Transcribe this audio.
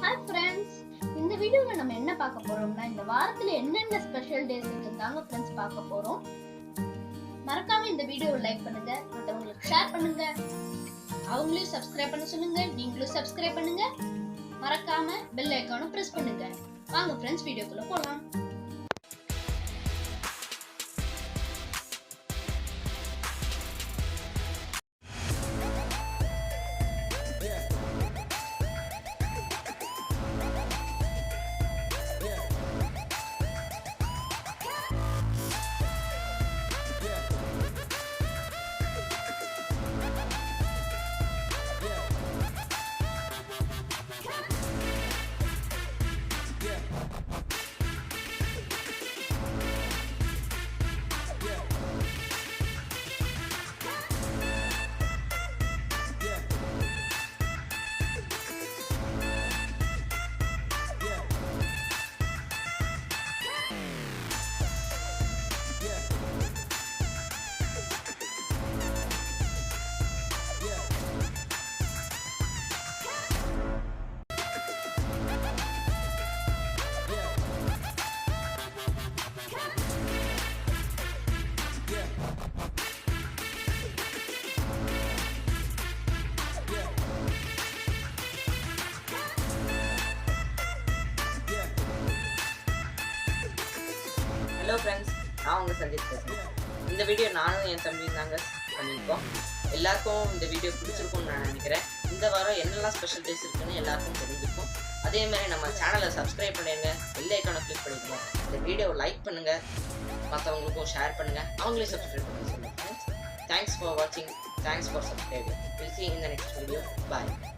Hi friends, இந்த வீடியோல நம்ம என்ன பார்க்க போறோம்னா இந்த வாரத்துல என்னென்ன ஸ்பெஷல் டேஸ் இருக்குதாங்க फ्रेंड्स பார்க்க போறோம். மறக்காம இந்த வீடியோவை லைக் பண்ணுங்க, மத்தவங்களுக்கு ஷேர் பண்ணுங்க. அவங்களையும் Subscribe பண்ண சொல்லுங்க, நீங்களும் Subscribe பண்ணுங்க. மறக்காம பெல் ஐகானை பிரஸ் பண்ணுங்க. வாங்க friends வீடியோக்குள்ள போலாம். ஹலோ ஃப்ரெண்ட்ஸ், நான் உங்கள் சஞ்சித் பேசுகிறேன். இந்த வீடியோ நானும் என் தம்பியும் தாங்க பண்ணியிருக்கோம். எல்லாருக்கும் இந்த வீடியோ பிடிச்சிருக்கும்னு நான் நினைக்கிறேன். இந்த வாரம் என்னெல்லாம் ஸ்பெஷல் டேஸ் இருக்குன்னு எல்லாருக்கும் தெரிஞ்சிருக்கும். அதேமாதிரி நம்ம சேனலை சப்ஸ்கிரைப் பண்ணிடுங்க, பெல் ஐக்கானை கிளிக் பண்ணிக்கோங்க. இந்த வீடியோவை லைக் பண்ணுங்கள், மற்றவங்களுக்கும் ஷேர் பண்ணுங்கள், அவங்களையும் சப்ஸ்கிரைப் பண்ண சொல்லுங்கள். ஃப்ரெண்ட்ஸ், தேங்க்ஸ் ஃபார் வாட்சிங், thanks for subscribing. Will see you in the next video. Bye.